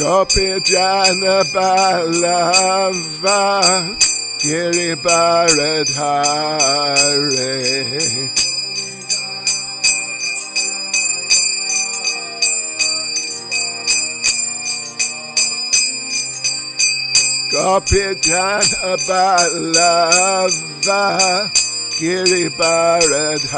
Gopi Jana Balava Giri Baradhare Gopi Jana Balava Giri Baradhare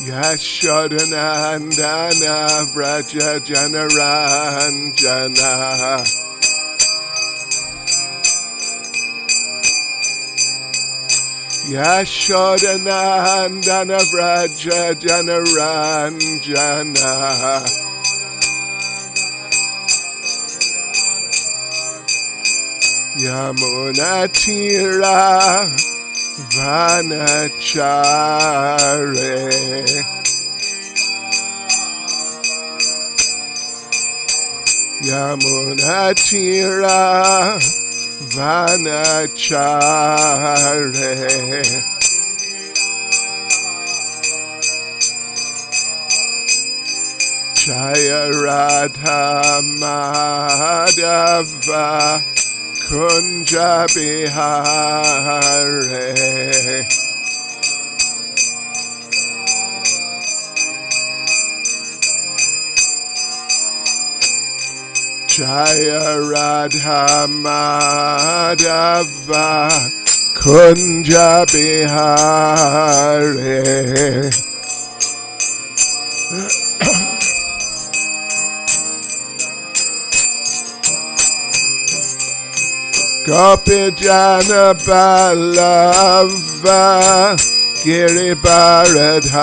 Yashodanandana Vraja Janaranjana Yashodanandana Vraja Janaranjana Yamunatira Vanachare Yamunatira Vanachare Jaya Radha Madhava Kunja Bihare Jaya Radha Madhava Kunja Bihare Gopi Jana Balava Giri Baradhare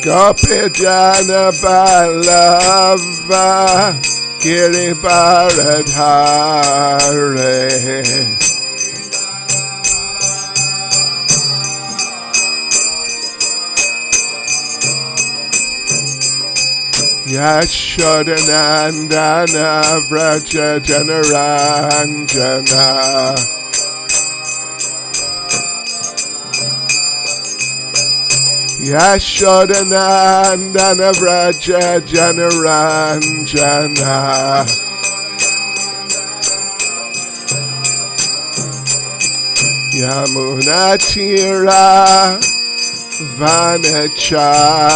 Gopi Jana Balava Giri Baradhare Yashodanandana Vraja Janaranjana Yashodanandana Vraja Janaranjana Yamunatira Vanachare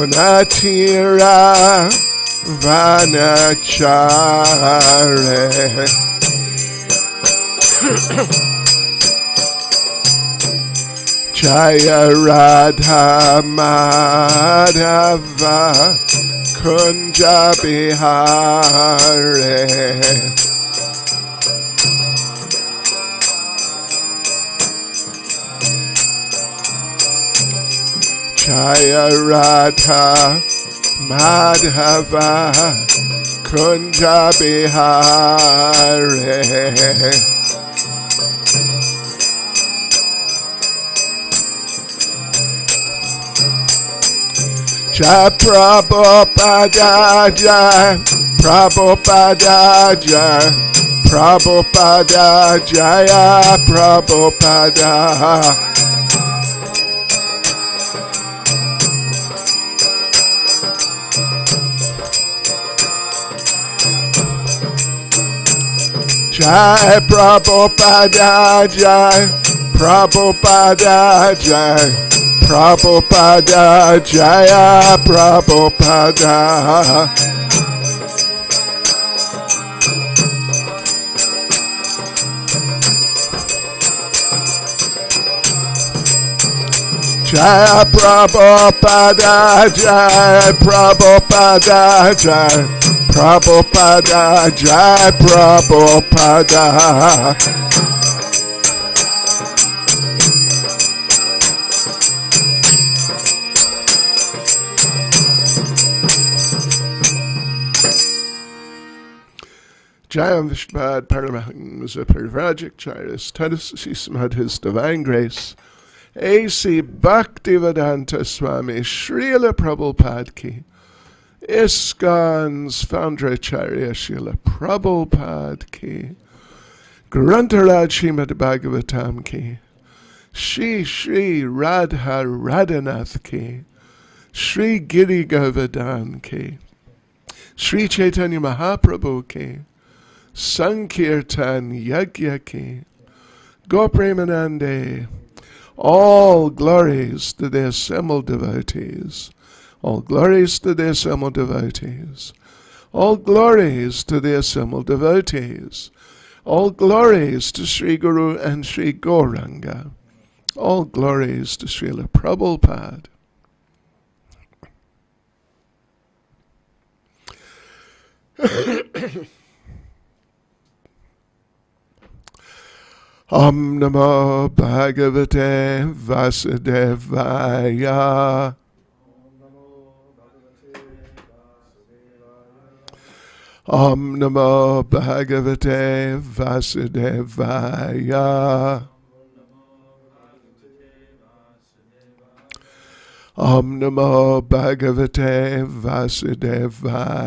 Yamunatira Vanachare Jaya Radha Madhava Kunja Bihare Jaya Radha Madhava Kunja Bihare Jai Prabhupada Jai Prabhupada Jai Prabhupada Jaya Prabhupada Jai Prabhupada Jai Prabhupada Jai Prabhupada Jaya Prabhupada Jai Prabhupada Jai Prabhupada Jai Prabhupada Jai Prabhupada Jayam Vishpad Paramahangsa Parivrajak Charis Tadasismad His Divine Grace A.C. Bhaktivedanta Swami Srila Prabhupada Ki ISKCON's founder Acharya Srila Prabhupada Ki Grantharaj Srimad Bhagavatam Ki Shri Radha Radhanath Ki Shri Giri Govardhan Ki Shri Chaitanya Mahaprabhu Ki Sankirtan Yagya Ki Gopremanande. All glories to the assembled devotees. All glories to the assembled devotees. All glories to the assembled devotees. All glories to Sri Guru and Sri Gauranga. All glories to Srila Prabhupada. Om Namo Bhagavate Vasudevaya. Om Namo Bhagavate Vasudevaya. Om Namo Bhagavate Vasudevaya.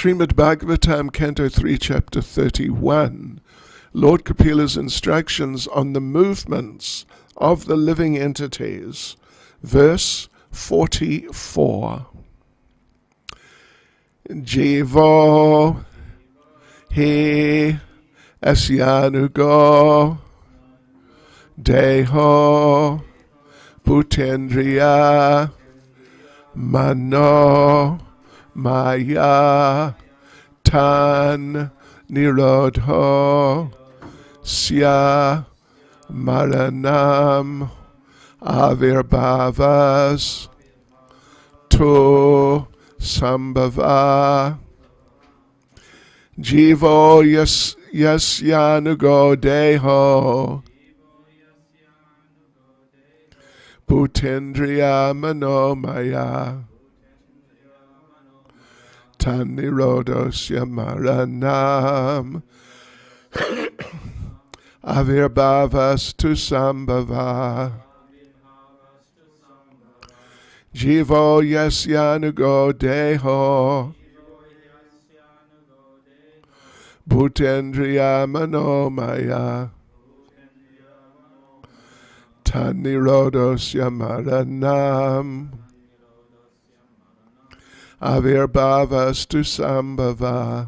Srimad Bhagavatam, Canto 3, Chapter 31, Lord Kapila's instructions on the movements of the living entities, verse 44. Jivo hi asyanugo deho putendriya mano Maya tan nirodho sya maranam avirbhavas to sambhava jivo yasyanugo deho putendriya manomaya Tanirodosya maranam avirbhavas tu sambhava jivo yasyanugo deho bhutendriya manomaya tanirodosya maranam avirbhavas tu sambhava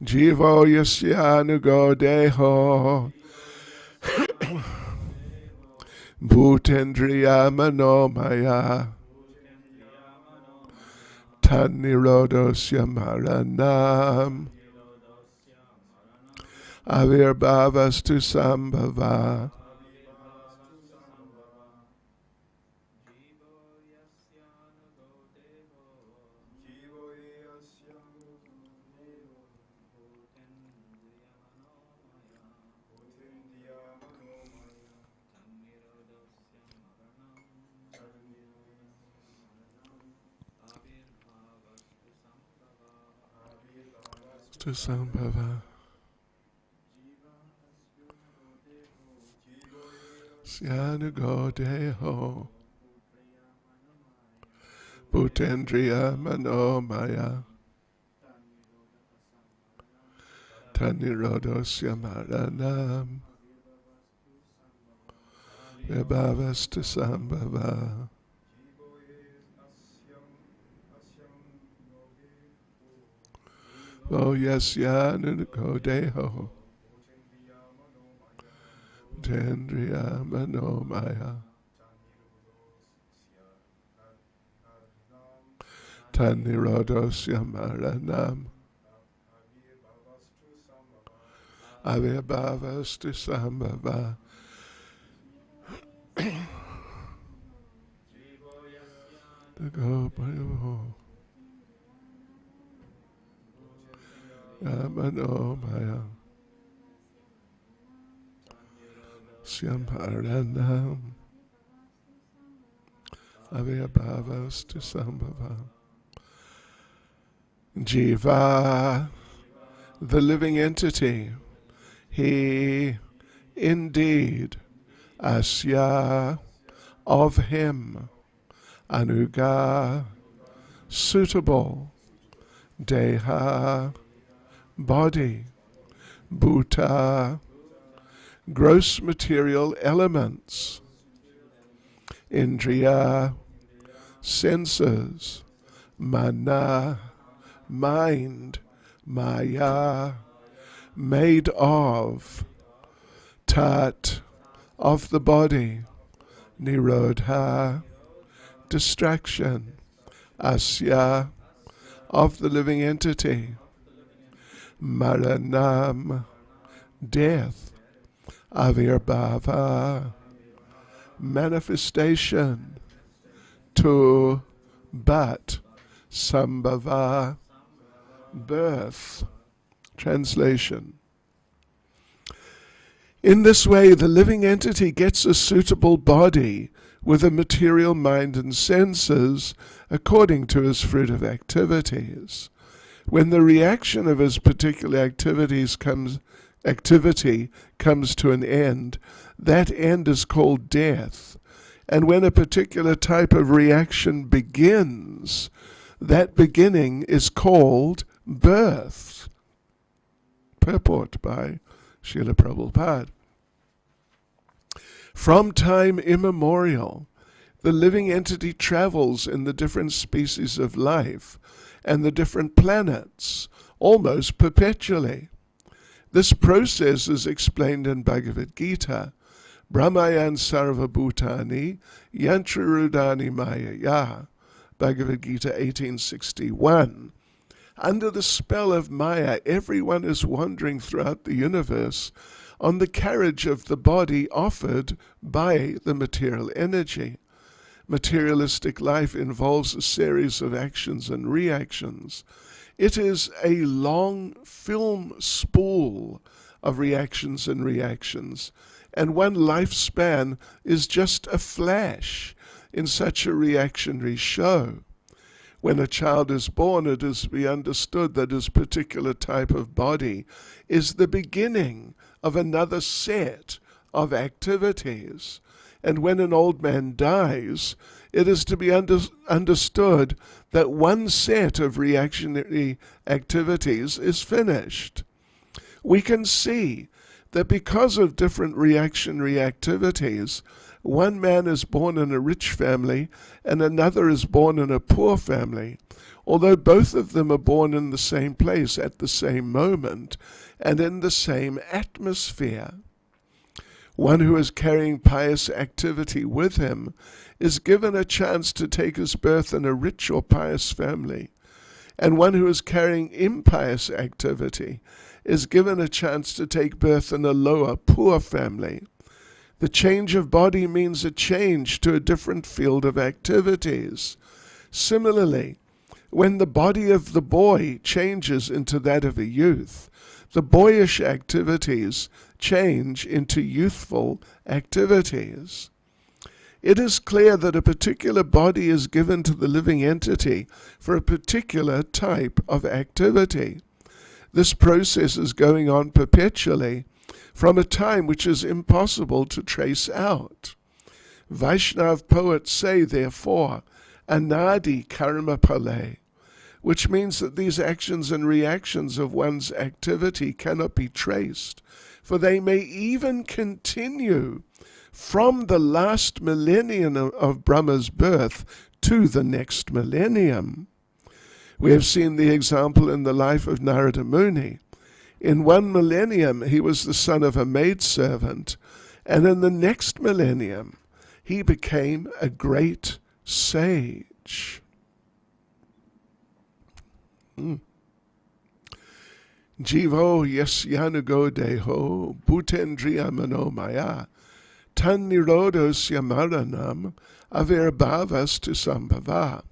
jivo yasyanugo deho bhutendriya manomaya tanirodosya maranam avirbhavas tu sambhava to sambhava syanugo deho bhutendriya manomaya tanirodosya maranam vibhavas to sambhava Oh yasyanugo deho bhutendriya manomaya tanirodosya maranam avirbhavas tu sambhava to go manomaya Syamaranam avirbhavastu sambhava. Jiva, the living entity, he indeed, asya, of him, anuga, suitable, deha, body, bhuta, gross material elements, indriya, senses, mana, mind, maya, made of, tat, of the body, nirodha, distraction, asya, of the living entity, maranam, death, avirbhava, manifestation, to, but, sambhava, birth. Translation. In this way, the living entity gets a suitable body with a material mind and senses according to his fruitive activities. When the reaction of his particular activity comes to an end, that end is called death. And when a particular type of reaction begins, that beginning is called birth. Purport by Srila Prabhupada. From time immemorial, the living entity travels in the different species of life and the different planets, almost perpetually. This process is explained in Bhagavad Gita, Brahmayan sarva bhutani yantrarudani mayaya, Bhagavad Gita 1861. Under the spell of Maya, everyone is wandering throughout the universe on the carriage of the body offered by the material energy. Materialistic life involves a series of actions and reactions. It is a long film spool of reactions and reactions, and one lifespan is just a flash in such a reactionary show. When a child is born, it is to be understood that his particular type of body is the beginning of another set of activities. And when an old man dies, it is to be understood that one set of reactionary activities is finished. We can see that because of different reactionary activities, one man is born in a rich family and another is born in a poor family, although both of them are born in the same place at the same moment and in the same atmosphere. One who is carrying pious activity with him is given a chance to take his birth in a rich or pious family, and one who is carrying impious activity is given a chance to take birth in a lower, poor family. The change of body means a change to a different field of activities. Similarly, when the body of the boy changes into that of a youth, the boyish activities change into youthful activities. It is clear that a particular body is given to the living entity for a particular type of activity. This process is going on perpetually from a time which is impossible to trace out. Vaishnav poets say, therefore, anadi karma pale, which means that these actions and reactions of one's activity cannot be traced, for they may even continue from the last millennium of Brahma's birth to the next millennium. We have seen the example in the life of Narada Muni. In one millennium, he was the son of a maidservant, and in the next millennium, he became a great sage. Jivo yasyanugo deho bhutendriya manomaya tan nirodosya maranam avirbhavastu sambhava.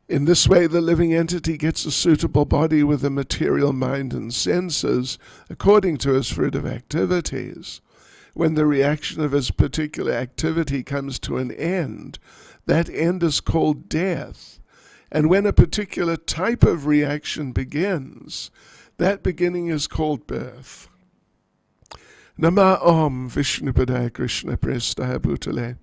In this way, the living entity gets a suitable body with a material mind and senses according to his fruitive activities. when the reaction of his particular activity comes to an end, that end is called death. And when a particular type of reaction begins, that beginning is called birth. Nama Om Vishnupadaya Krishna Prestaya Bhutale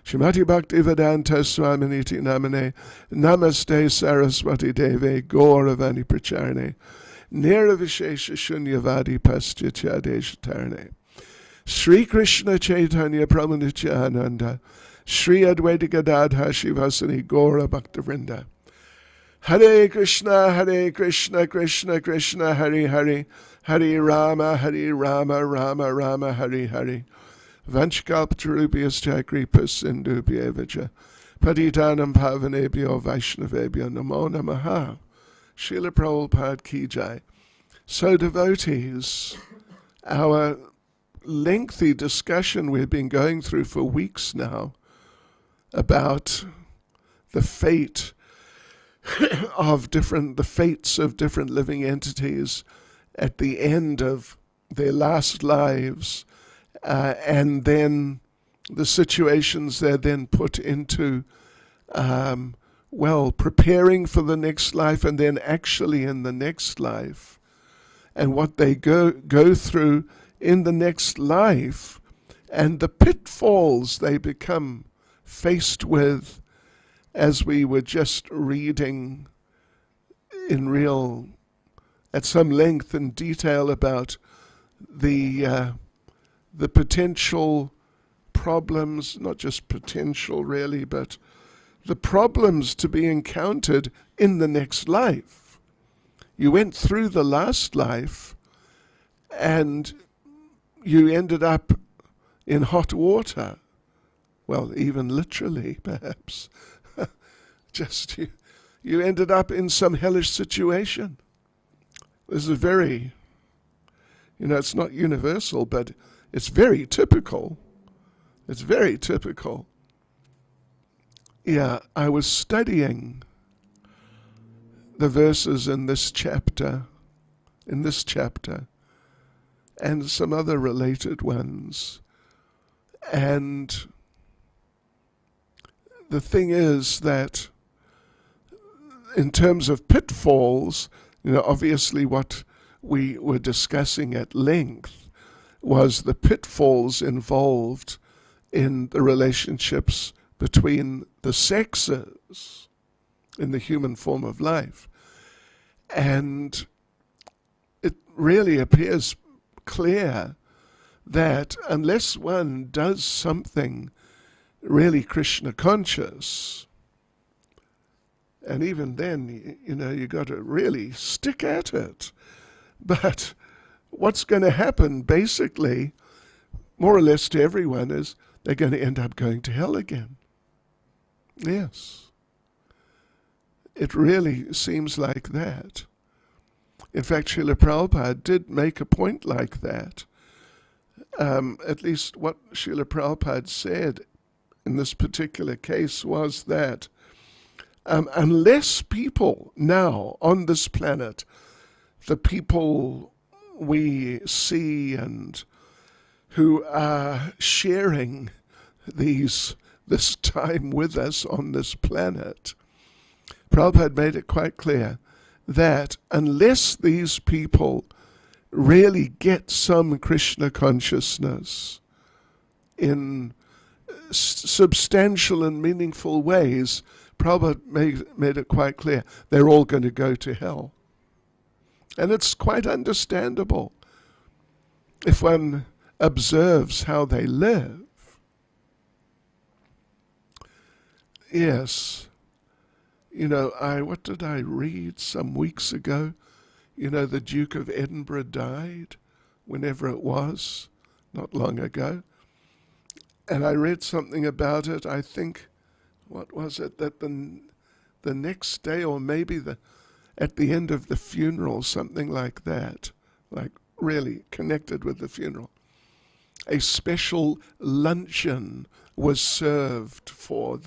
Shrimati Bhaktivedanta Swaminiti Namane Namaste Saraswati Deve Gauravani Pracharne Nirvishesha Shunyavadi Paschachadeshatarne Sri Krishna Chaitanya Pramanityananda Sri Advaita Gadadha Shivasani Gaura Bhaktivinoda Hare Krishna, Krishna Krishna, Hare Hare, Hare Rama, Rama Rama, Hare Hare. Vanchkalpatarubhyascha kripa sindhubhyevacha patitanam pavanebhyo vaishnavebhyo namo namaha. Srila Prabhupada ki jai. So devotees, our lengthy discussion we've been going through for weeks now about the fates of different living entities at the end of their last lives, and then the situations they're then put into, preparing for the next life and then actually in the next life, and what they go through in the next life, and the pitfalls they become faced with, as we were just reading at some length and detail about the potential problems, not just potential really, but the problems to be encountered in the next life. You went through the last life and you ended up in hot water. Well, even literally, perhaps. Just you ended up in some hellish situation. This is very, it's not universal, but it's very typical. It's very typical. Yeah, I was studying the verses in this chapter, and some other related ones. And the thing is that in terms of pitfalls, obviously what we were discussing at length was the pitfalls involved in the relationships between the sexes in the human form of life. And it really appears clear that unless one does something really Krishna conscious, and even then, you got to really stick at it. But what's going to happen, basically, more or less to everyone, is they're going to end up going to hell again. Yes. It really seems like that. In fact, Srila Prabhupada did make a point like that. At least what Srila Prabhupada said in this particular case was that unless people now on this planet, the people we see and who are sharing this time with us on this planet, Prabhupada made it quite clear that unless these people really get some Krishna consciousness in substantial and meaningful ways, Prabhupada made it quite clear they're all going to go to hell. And it's quite understandable if one observes how they live. Yes. What did I read some weeks ago? The Duke of Edinburgh died, whenever it was, not long ago. And I read something about it, I think, what was it, that the next day, or maybe at the end of the funeral, something like that, like really connected with the funeral, a special luncheon was served for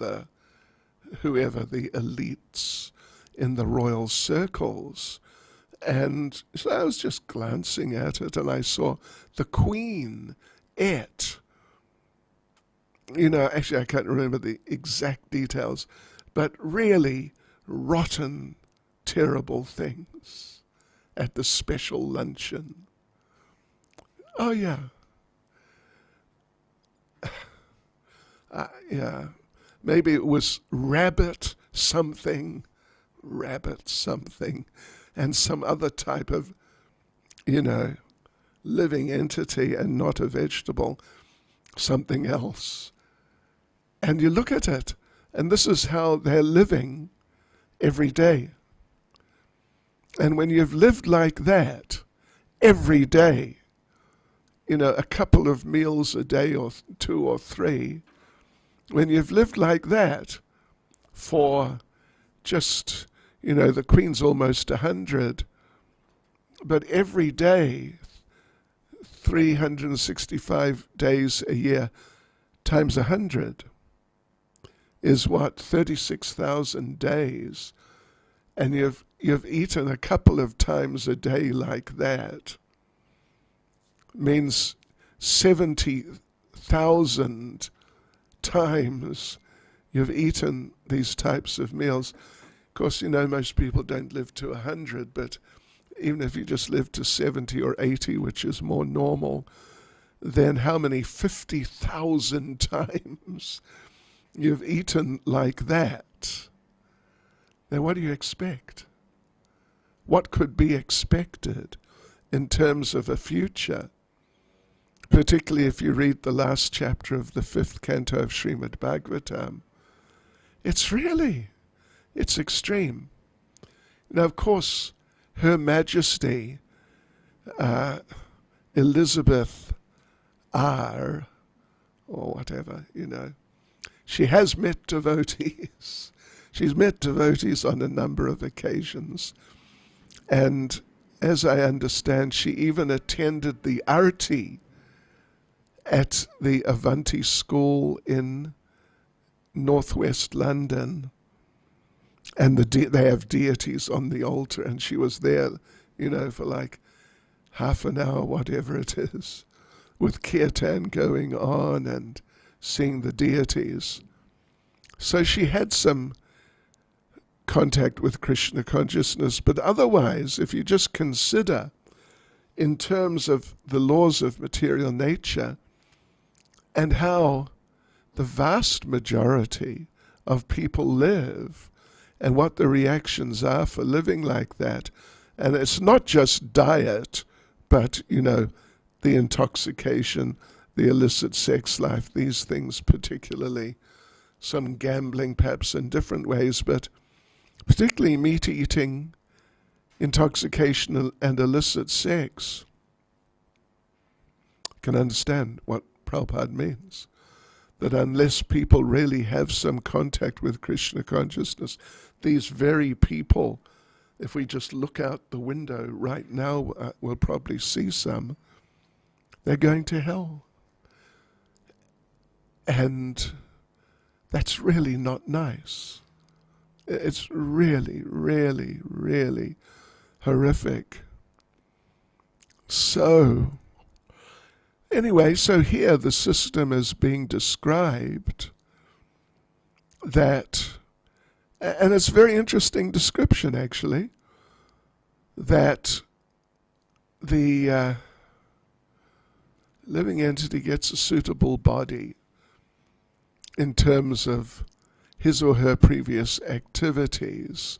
whoever the elites in the royal circles. And so I was just glancing at it, and I saw the Queen ate, actually I can't remember the exact details, but really rotten, terrible things at the special luncheon. Oh yeah. Yeah. Maybe it was rabbit something, and some other type of, living entity and not a vegetable, something else. And you look at it, and this is how they're living every day. And when you've lived like that every day, a couple of meals a day or 2 or 3, when you've lived like that for just, the Queen's almost 100, but every day, 365 days a year times 100 is what, 36,000 days, and you've eaten a couple of times a day like that, means 70,000 times you've eaten these types of meals. Of course, most people don't live to 100, but even if you just live to 70 or 80, which is more normal, then how many 50,000 times you've eaten like that? Then what do you expect? What could be expected in terms of a future? Particularly if you read the last chapter of the 5th canto of Srimad Bhagavatam. It's extreme. Now, of course, Her Majesty Elizabeth R, or whatever, she has met devotees. She's met devotees on a number of occasions. And as I understand, she even attended the arti at the Avanti school in northwest London. And they have deities on the altar, and she was there, for like half an hour, whatever it is, with kirtan going on and seeing the deities. So she had some contact with Krishna consciousness, but otherwise, if you just consider in terms of the laws of material nature and how the vast majority of people live and what the reactions are for living like that, and it's not just diet, but, the intoxication, the illicit sex life, these things particularly, some gambling perhaps in different ways, but particularly meat eating, intoxication and illicit sex. You can understand what Prabhupada means. That unless people really have some contact with Krishna consciousness, these very people, if we just look out the window right now, we'll probably see some, they're going to hell. And that's really not nice. It's really, really, really horrific. So, anyway, so here the system is being described that, and it's a very interesting description actually, that the living entity gets a suitable body in terms of his or her previous activities.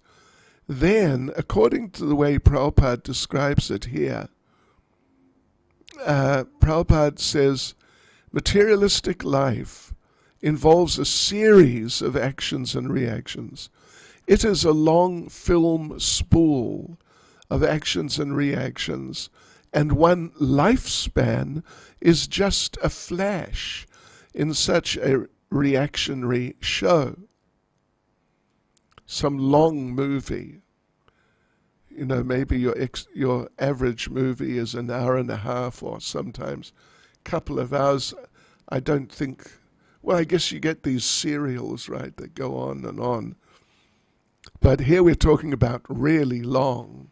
Then, according to the way Prabhupada describes it here, Prabhupada says, materialistic life involves a series of actions and reactions. It is a long film spool of actions and reactions, and one lifespan is just a flash in such a reactionary show. Some long movie. Maybe your average movie is an hour and a half or sometimes a couple of hours. I don't think, I guess you get these serials, right, that go on and on. But here we're talking about really long,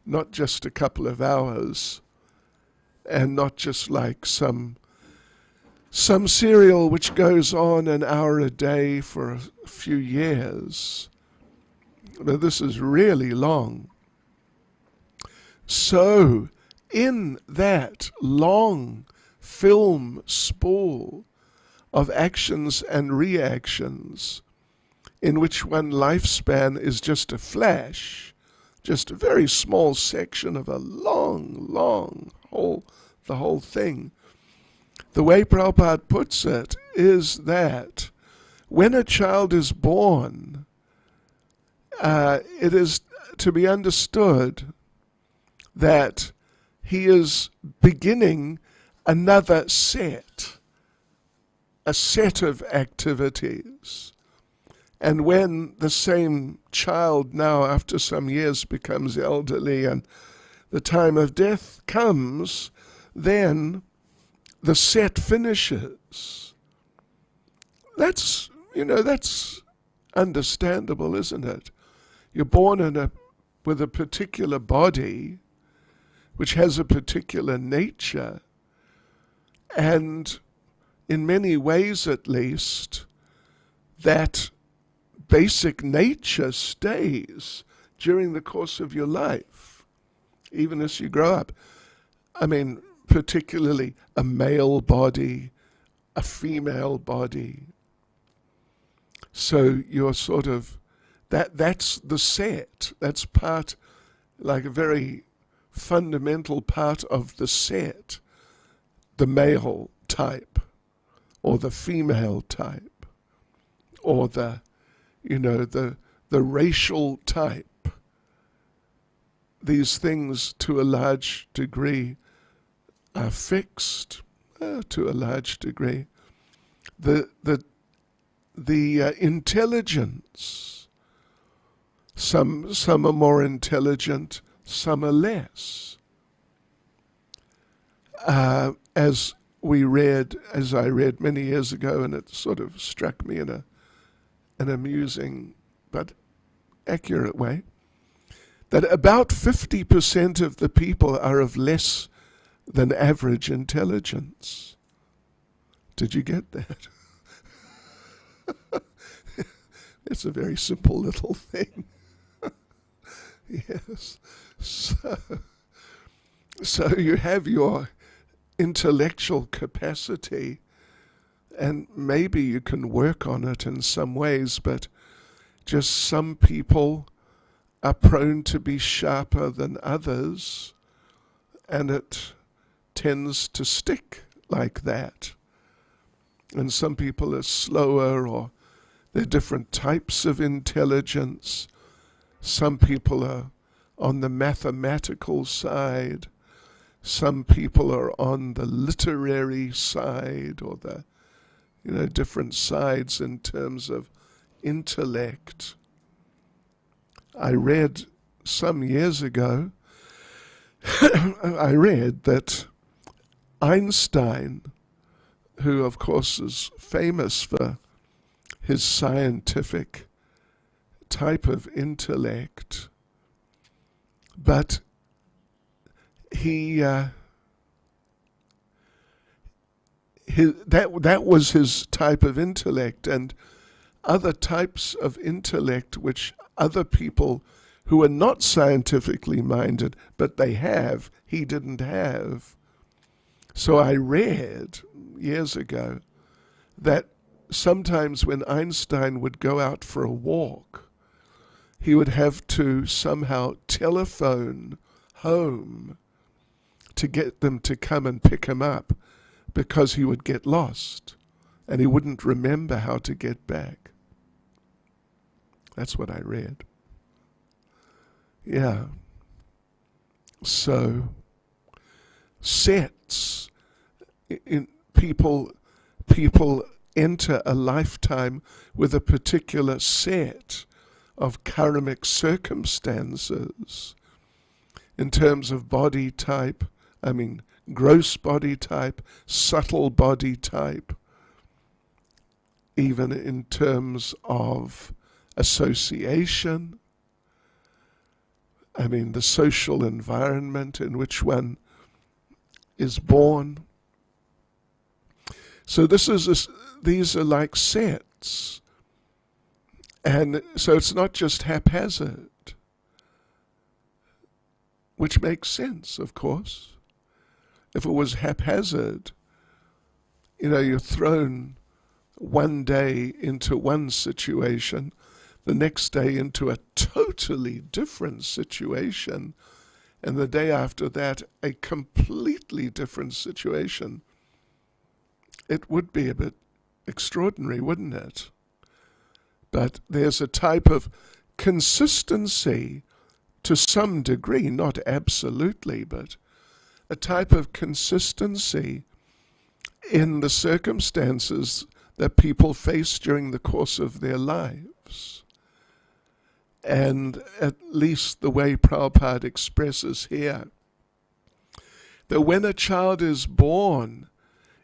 not just a couple of hours, and not just like some some serial which goes on an hour a day for a few years. Now, this is really long. So, in that long film spool of actions and reactions, in which one lifespan is just a flash, just a very small section of a long the whole thing. The way Prabhupada puts it is that when a child is born, it is to be understood that he is beginning another set, a set of activities. And when the same child now, after some years, becomes elderly and the time of death comes, then the set finishes. That's understandable, isn't it? You're born with a particular body, which has a particular nature, and in many ways at least, that basic nature stays during the course of your life, even as you grow up. I mean, particularly a male body, a female body. So you're sort of, that's the set. That's part, like a very fundamental part of the set, the male type, or the female type, or the racial type. These things, to a large degree, are fixed. To a large degree, the intelligence. Some are more intelligent, some are less. As I read many years ago, and it sort of struck me in an amusing but accurate way, that about 50% of the people are of less than average intelligence. Did you get that? It's a very simple little thing. Yes. So you have your intellectual capacity, and maybe you can work on it in some ways, but just some people are prone to be sharper than others, and it tends to stick like that. And some people are slower, or there are different types of intelligence. Some people are on the mathematical side. Some people are on the literary side, or the, different sides in terms of intellect. I read some years ago, I read that Einstein, who of course is famous for his scientific type of intellect, but that was his type of intellect, and other types of intellect which other people who are not scientifically minded, but he didn't have. So I read years ago that sometimes when Einstein would go out for a walk, he would have to somehow telephone home to get them to come and pick him up, because he would get lost and he wouldn't remember how to get back. That's what I read. Yeah. So, sets. People enter a lifetime with a particular set of karmic circumstances in terms of body type, gross body type, subtle body type, even in terms of association, the social environment in which one is born. So these are like sets. And so it's not just haphazard, which makes sense, of course. If it was haphazard, you're thrown one day into one situation, the next day into a totally different situation, and the day after that, a completely different situation. It would be a bit extraordinary, wouldn't it? But there's a type of consistency to some degree, not absolutely, but a type of consistency in the circumstances that people face during the course of their lives. And at least the way Prabhupada expresses here, that when a child is born,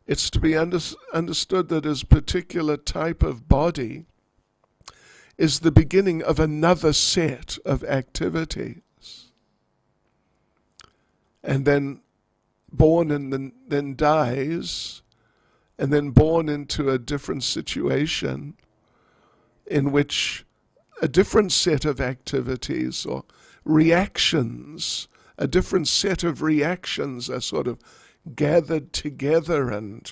it's to be understood that his particular type of body is the beginning of another set of activities. And then born and then dies, and then born into a different situation in which a different set of activities or reactions, a different set of reactions are sort of gathered together and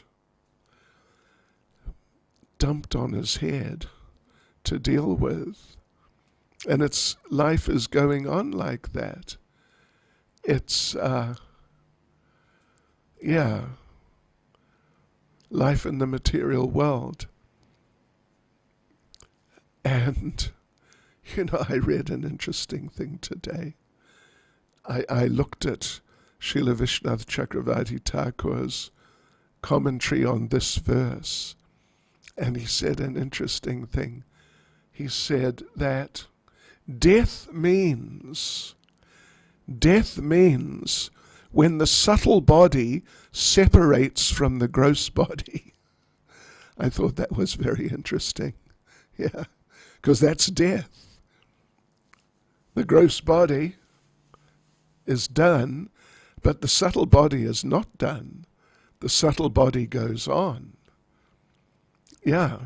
dumped on his head to deal with. And life is going on like that. It's, life in the material world. And, I read an interesting thing today. I looked at Srila Vishwanath Chakravarti Thakur's commentary on this verse, and he said an interesting thing. He said that death means when the subtle body separates from the gross body. I thought that was very interesting. Yeah, because that's death. The gross body is done, but the subtle body is not done. The subtle body goes on. Yeah.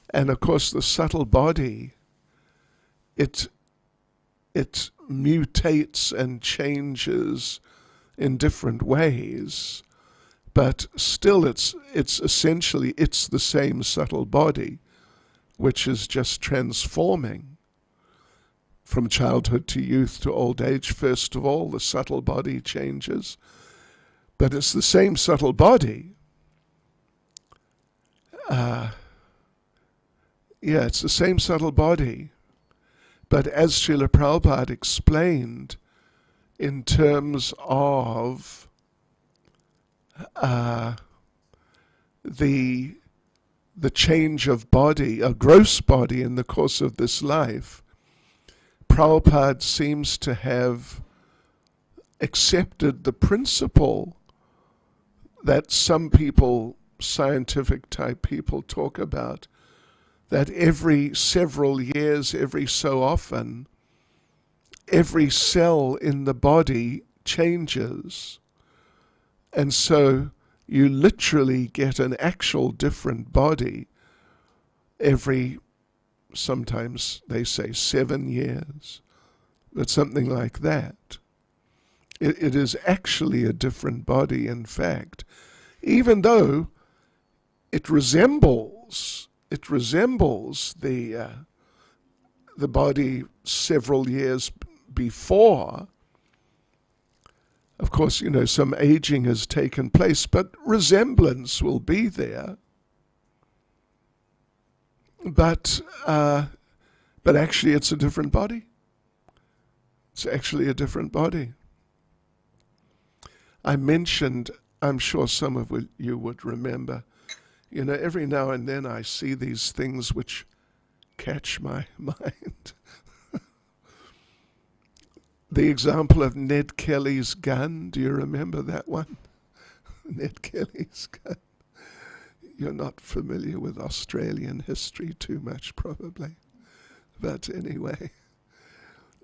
And of course the subtle body, it mutates and changes in different ways, but still it's essentially the same subtle body, which is just transforming from childhood to youth to old age. First of all, the subtle body changes, but it's the same subtle body. It's the same subtle body. But as Srila Prabhupada explained, in terms of the change of body, a gross body in the course of this life, Prabhupada seems to have accepted the principle that some people, scientific type people, talk about, that every several years, every so often, every cell in the body changes. And so you literally get an actual different body every, sometimes they say 7 years, but something like that. It is actually a different body, in fact, even though it resembles the body several years before. Of course, some aging has taken place, but resemblance will be there. But actually it's a different body. It's actually a different body. I mentioned, I'm sure some of you would remember, every now and then I see these things which catch my mind. The example of Ned Kelly's gun, do you remember that one? Ned Kelly's gun. You're not familiar with Australian history too much, probably. But anyway,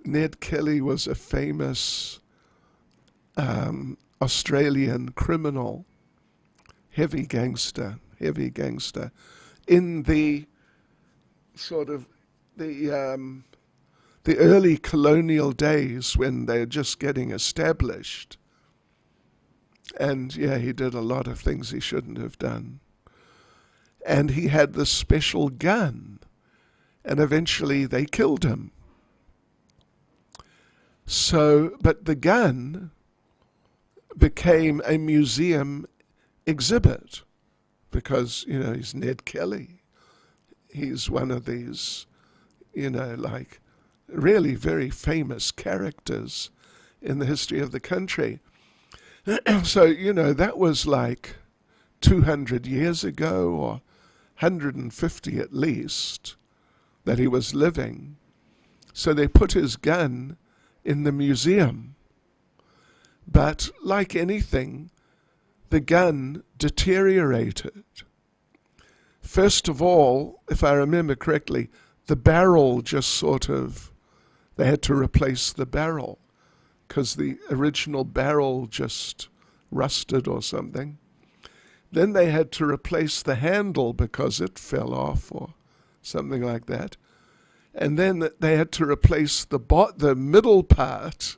Ned Kelly was a famous Australian criminal, heavy gangster, heavy gangster in the sort of the early colonial days when they're just getting established. And yeah, he did a lot of things he shouldn't have done. And he had this special gun, and eventually they killed him. So, but the gun became a museum exhibit because, he's Ned Kelly. He's one of these, like really very famous characters in the history of the country. So, that was like 200 years ago or 150 at least that he was living. So they put his gun in the museum. But like anything, the gun deteriorated. First of all, if I remember correctly, the barrel just they had to replace the barrel because the original barrel just rusted or something. Then they had to replace the handle because it fell off or something like that. And then they had to replace the middle part.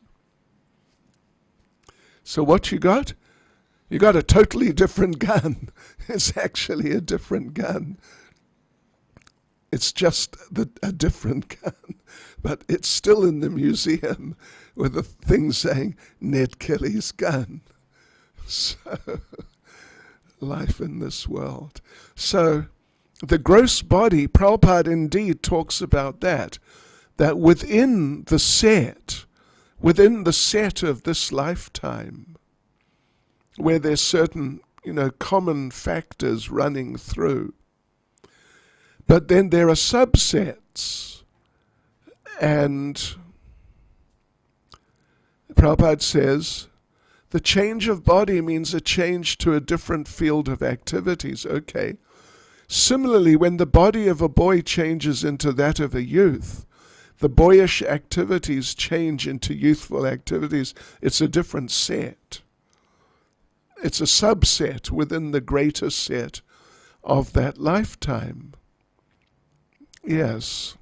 So what you got? You got a totally different gun. It's actually a different gun. It's just a different gun. But it's still in the museum with a thing saying Ned Kelly's gun. So, life in this world. So, the gross body, Prabhupada indeed talks about that within the set of this lifetime, where there's certain, common factors running through. But then there are subsets, and Prabhupada says, the change of body means a change to a different field of activities. Okay. Similarly, when the body of a boy changes into that of a youth, the boyish activities change into youthful activities. It's a different set. It's a subset within the greater set of that lifetime. Yes.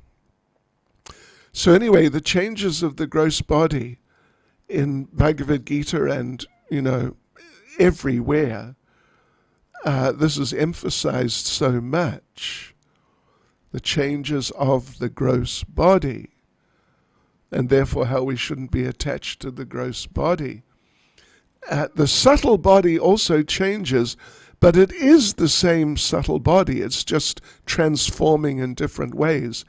So anyway, the changes of the gross body in Bhagavad Gita and, everywhere, this is emphasized so much. The changes of the gross body, and therefore how we shouldn't be attached to the gross body. The subtle body also changes, but it is the same subtle body. It's just transforming in different ways.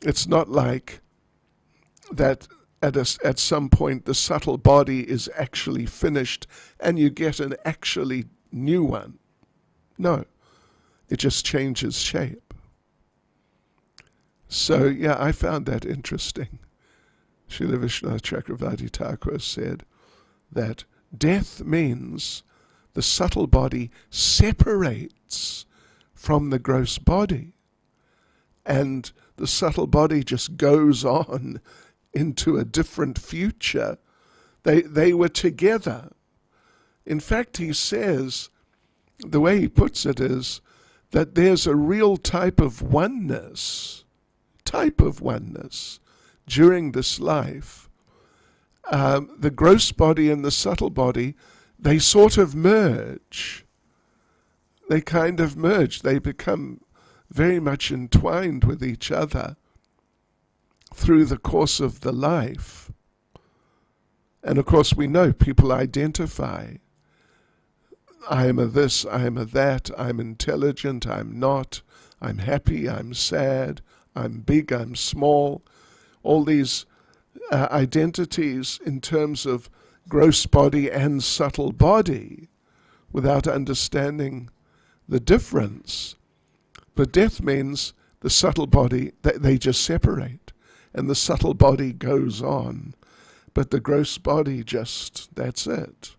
It's not like that at some point the subtle body is actually finished and you get an actually new one. No, it just changes shape. So, yeah, I found that interesting. Srila Vishwanath Chakravarti Thakur said that death means the subtle body separates from the gross body, and the subtle body just goes on into a different future. They were together. In fact, he says, the way he puts it is that there's a real type of oneness during this life. The gross body and the subtle body, they sort of merge. They kind of merge. They become very much entwined with each other through the course of the life. And of course we know people identify. I am a this, I am a that, I'm intelligent, I'm not, I'm happy, I'm sad, I'm big, I'm small. All these identities in terms of gross body and subtle body without understanding the difference. But death means the subtle body, they just separate, and the subtle body goes on. But the gross body just, that's it.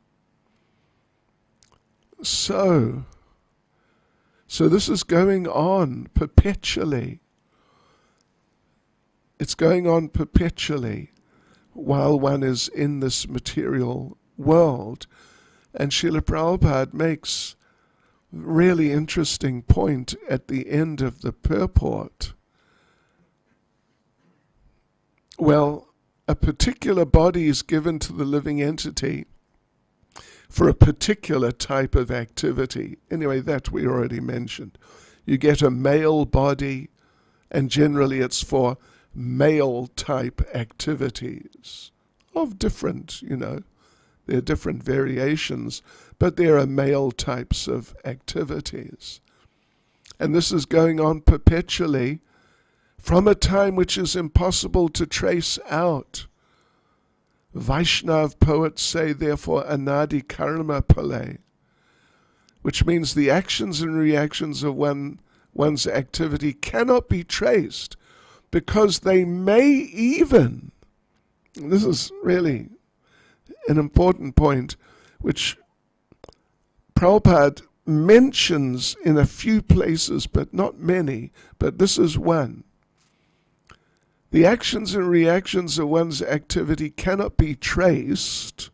So this is going on perpetually. It's going on perpetually while one is in this material world. And Srila Prabhupada makes really interesting point at the end of the purport. Well, a particular body is given to the living entity for a particular type of activity. Anyway, that we already mentioned. You get a male body, and generally it's for male type activities of different, there are different variations, but there are male types of activities. And this is going on perpetually from a time which is impossible to trace out. Vaishnav poets say, therefore, anadi karma pale, which means the actions and reactions of one's activity cannot be traced, because they may even, this is really an important point, which Prabhupada mentions in a few places, but not many, but this is one. The actions and reactions of one's activity cannot be traced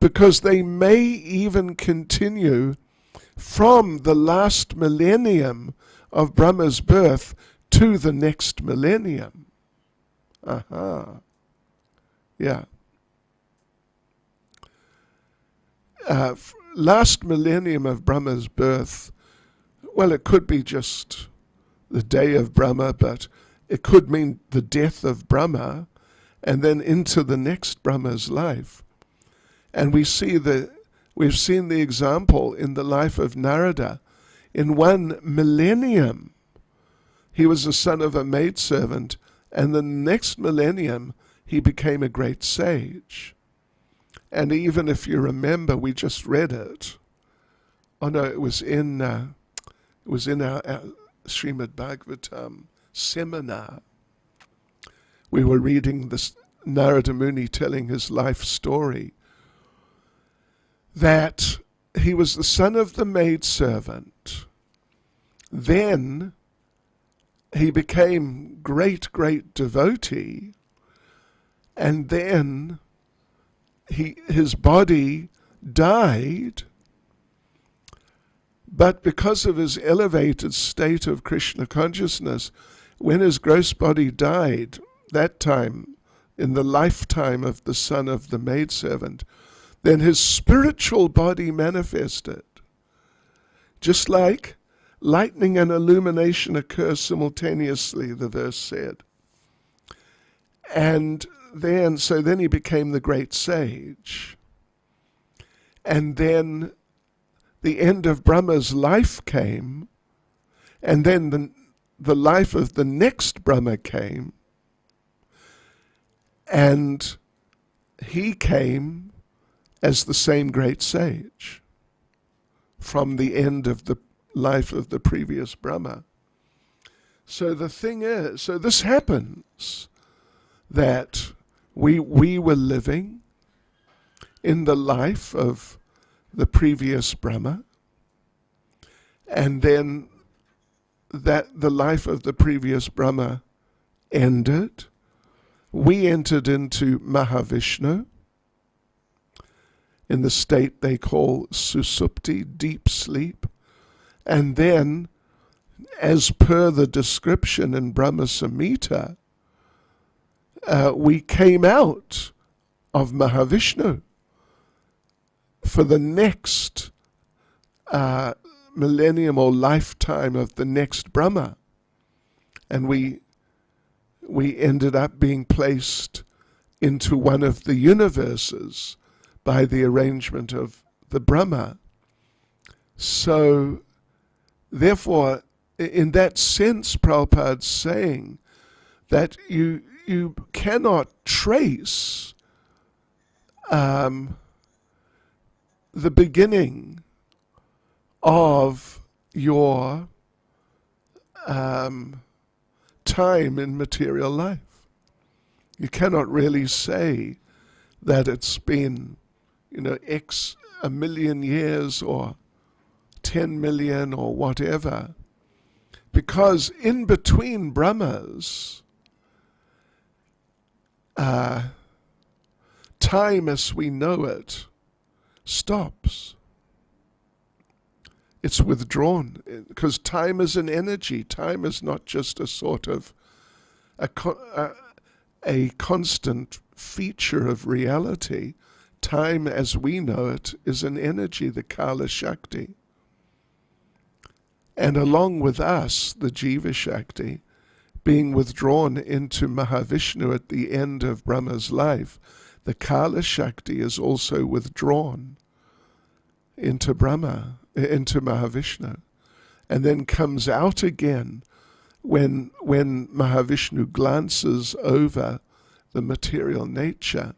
because they may even continue from the last millennium of Brahma's birth to the next millennium. Yeah. Last millennium of Brahma's birth, well, it could be just the day of Brahma, but it could mean the death of Brahma, and then into the next Brahma's life. And we've seen the example in the life of Narada. In one millennium, he was the son of a maidservant, and the next millennium, he became a great sage. And even if you remember, we just read it. Oh no, it was in our Srimad Bhagavatam seminar. We were reading this Narada Muni telling his life story, that he was the son of the maidservant. Then he became great devotee, and then his body died, but because of his elevated state of Krishna consciousness, when his gross body died, that time, in the lifetime of the son of the maidservant, then his spiritual body manifested. Just like lightning and illumination occur simultaneously, the verse said. And then he became the great sage. And then the end of Brahma's life came, and then the life of the next Brahma came, and he came as the same great sage from the end of the life of the previous Brahma. So the thing is, so this happens, that we were living in the life of the previous Brahma, and then that the life of the previous Brahma ended. We entered into Mahavishnu in the state they call Susupti, deep sleep, and then, as per the description in Brahma Samhita, we came out of Mahavishnu for the next millennium or lifetime of the next Brahma. And we ended up being placed into one of the universes by the arrangement of the Brahma. So, therefore, in that sense, Prabhupada's saying that you cannot trace the beginning of your time in material life. You cannot really say that it's been, X a million years or 10 million or whatever, because in between Brahmas, time as we know it stops. It's withdrawn, because time is an energy. Time is not just a sort of a constant feature of reality. Time as we know it is an energy, the Kala Shakti. And along with us, the Jiva Shakti, being withdrawn into Mahavishnu at the end of Brahma's life, the Kala Shakti is also withdrawn into Brahma, into Mahavishnu, and then comes out again when Mahavishnu glances over the material nature.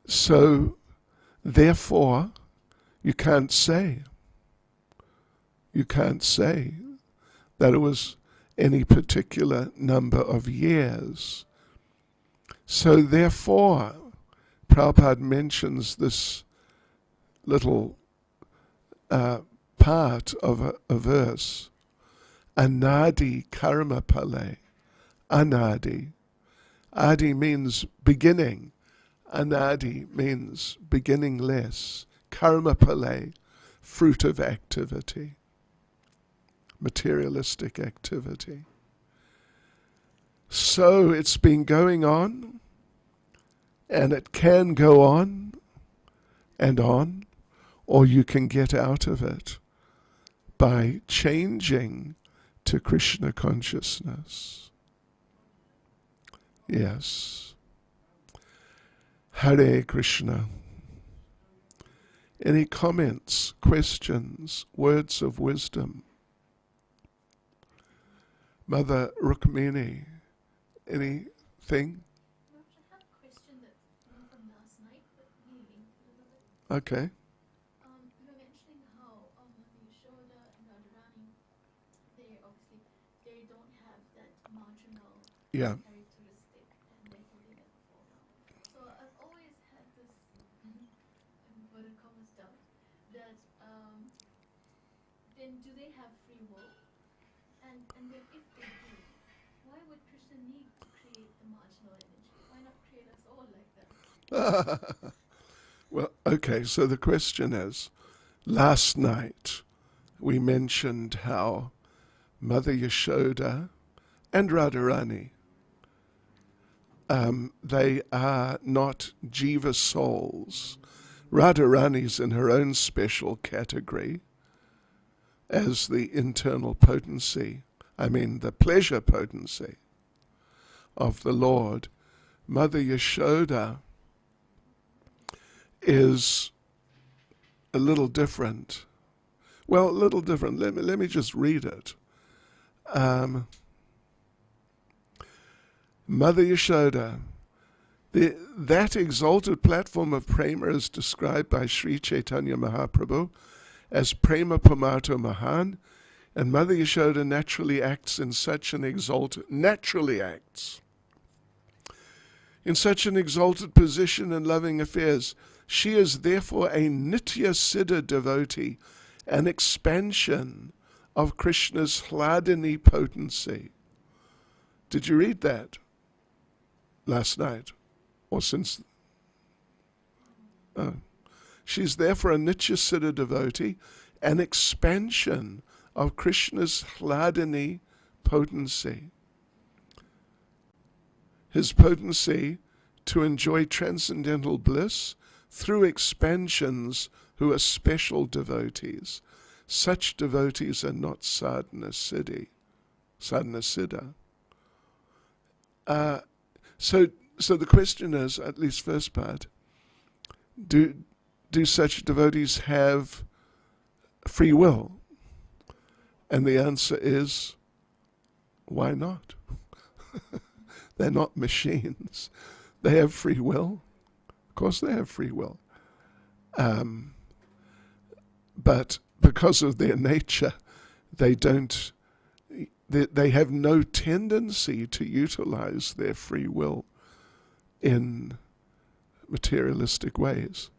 So, therefore, you can't say that it was any particular number of years. So therefore, Prabhupada mentions this little part of a verse, Anadi Karma Pale. Anadi. Adi means beginning. Anadi means beginningless. Karma Pale, fruit of activity, materialistic activity. So it's been going on, and it can go on, or you can get out of it by changing to Krishna consciousness. Yes. Hare Krishna. Any comments, questions, words of wisdom? Mother Rukmini, anything? No, I have a question that's from last night, but maybe linked a little bit. Okay. You were mentioning how Yashoda and Radharani, they don't have that marginal Yeah. characteristic, and therefore they never fall down. So I've always had this, inverted commas, doubt that then do they have free will? And then if they do, why would Krishna need to create the marginal energy? Why not create us all like that? Well, okay, so the question is, last night we mentioned how Mother Yashoda and Radharani, they are not jiva souls. Radharani's in her own special category as the internal potency, the pleasure potency of the Lord. Mother Yashoda is a little different. Well, a little different. Let me just read it. Mother Yashoda, that exalted platform of prema is described by Sri Chaitanya Mahaprabhu as Prema Pamato Mahan, and Mother Yashoda naturally acts in such an exalted position in loving affairs. She is therefore a Nitya Siddha devotee, an expansion of Krishna's Hladini potency. Did you read that last night? Or since? She's therefore a Nitya Siddha devotee, an expansion of Krishna's Hladini potency. His potency to enjoy transcendental bliss through expansions who are special devotees. Such devotees are not sadhana siddha. So the question is, at least first part, do such devotees have free will? And the answer is, why not? They're not machines. They have free will. Of course they have free will. But because of their nature, they have no tendency to utilize their free will in materialistic ways.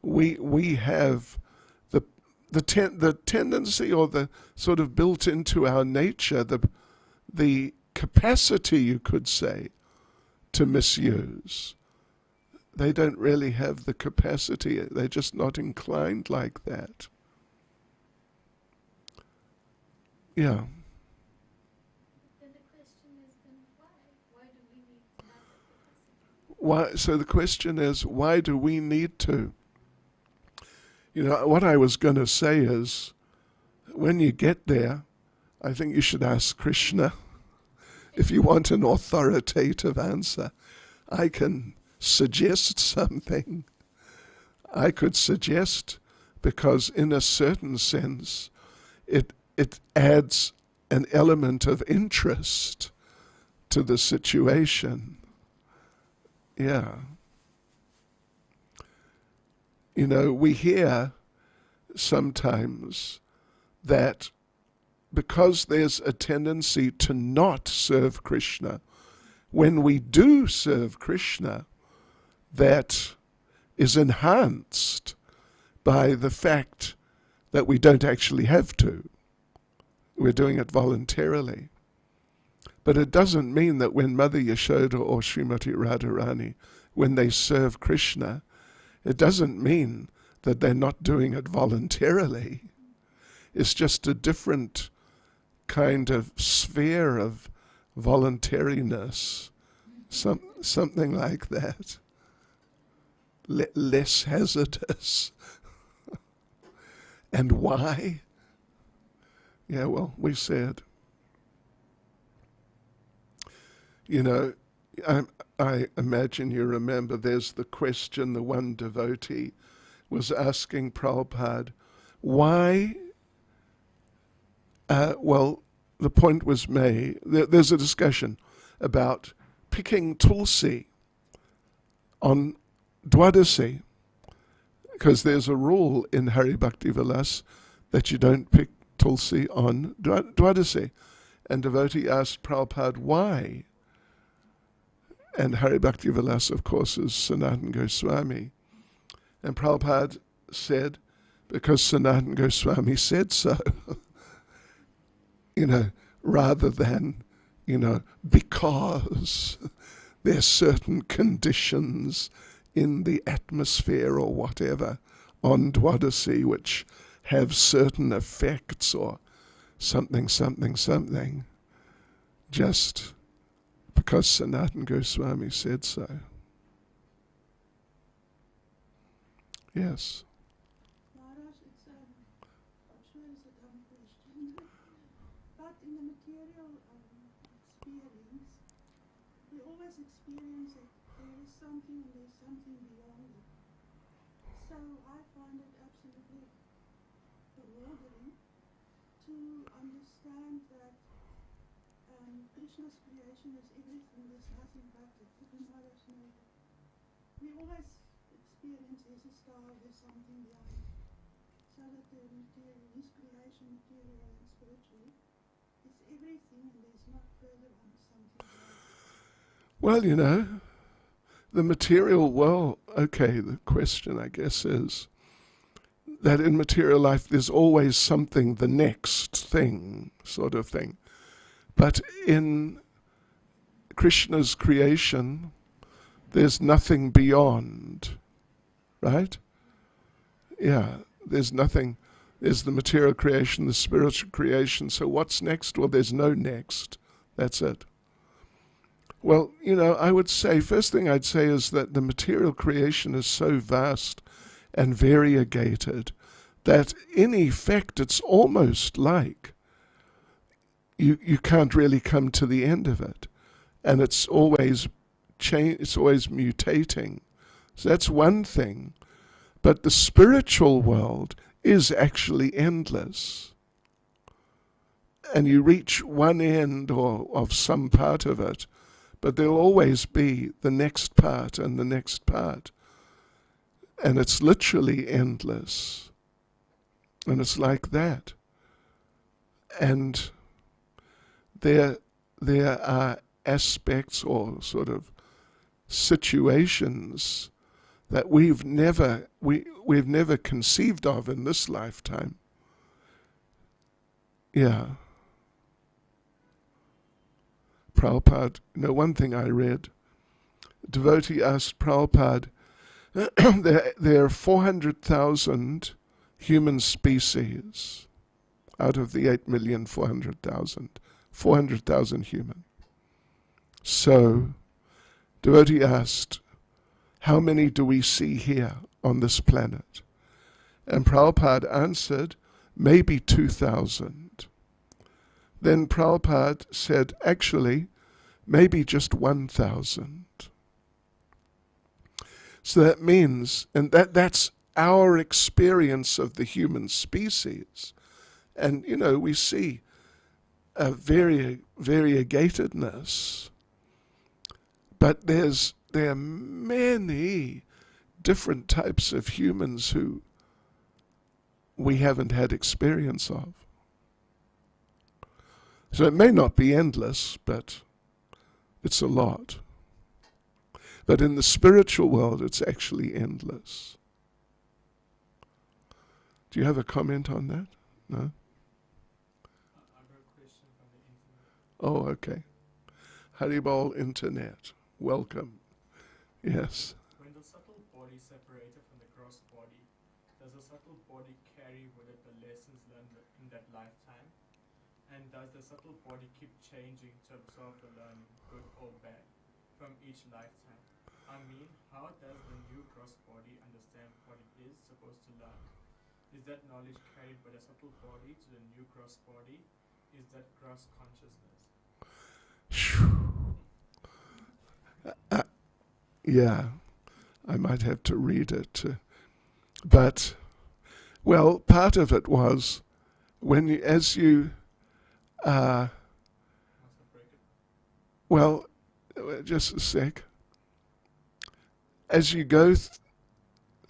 We have the tendency, or the sort of built into our nature, the capacity, you could say, to misuse. They don't really have the capacity. They're just not inclined like that. Yeah. Then the question is, then why? Why do we need to have that capacity? Why? So the question is, why do we need to? You know, what I was going to say is, when you get there, I think you should ask Krishna if you want an authoritative answer. I can suggest something. I could suggest, because in a certain sense, it adds an element of interest to the situation. Yeah. You know, we hear sometimes that because there's a tendency to not serve Krishna, when we do serve Krishna, that is enhanced by the fact that we don't actually have to. We're doing it voluntarily. But it doesn't mean that when Mother Yashoda or Srimati Radharani, when they serve Krishna, it doesn't mean that they're not doing it voluntarily. It's just a different kind of sphere of voluntariness, something like that. Less hazardous. And why? Yeah, well, we said, you know, I imagine you remember there's the question, the one devotee was asking Prabhupada, why, well, the point was made, there's a discussion about picking Tulsi on Dwadasi, because there's a rule in Hari Bhakti Vilas that you don't pick Tulsi on Dwadasi. And devotee asked Prabhupada, why? And Hari Bhakti Vilas, of course, is Sanatana Goswami. And Prabhupada said, because Sanatana Goswami said so, you know, rather than, you know, because there's certain conditions in the atmosphere or whatever on Dwadasi which have certain effects or something, just because Sanatana Goswami said so. Yes. Maharaj, it's I'm sure it's a dumb question, but in the material experience, we always experience that there is something and there's something beyond it. So I find it absolutely bewildering to understand that Krishna's creation is everything, there's nothing but it. Maharaj knows it. We always experience there's a star, there's something beyond it. So that the material, his creation, material and spiritual, is everything and there's not further on something beyond. Well, you know, the material, well, okay, the question, I guess, is that in material life there's always something, the next thing, sort of thing. But in Krishna's creation, there's nothing beyond, right? Yeah, there's nothing. There's the material creation, the spiritual creation. So what's next? Well, there's no next. That's it. Well, you know, I would say, first thing I'd say is that the material creation is so vast and variegated that in effect it's almost like you can't really come to the end of it. And it's always it's always mutating. So that's one thing. But the spiritual world is actually endless. And you reach one end or of some part of it, but there'll always be the next part and the next part. And it's literally endless. And it's like that. And there are aspects or sort of situations that we've never conceived of in this lifetime. Yeah. Prabhupada, you know, one thing I read, a devotee asked Prabhupada, there are 400,000 human species out of the 8,400,000. 400,000 human. So, devotee asked, how many do we see here on this planet? And Prabhupada answered, maybe 2,000. Then Prabhupada said, actually, maybe just 1,000. So that means, and that's our experience of the human species. And, we see a variegatedness. But there are many different types of humans who we haven't had experience of. So it may not be endless, but it's a lot. But in the spiritual world, it's actually endless. Do you have a comment on that? No? I've got a question from the internet. Oh, okay. Haribol Internet. Welcome. Yes. When the subtle body separated from the gross body, does the subtle body carry with it the lessons learned in that lifetime? And does the subtle body keep changing to absorb the learning, good or bad, from each lifetime? I mean, how does the new gross body understand what it is supposed to learn? Is that knowledge carried by the subtle body to the new gross body? Is that gross consciousness? Yeah, I might have to read it. But, well, part of it was when you, as you, well, just a sec. As you go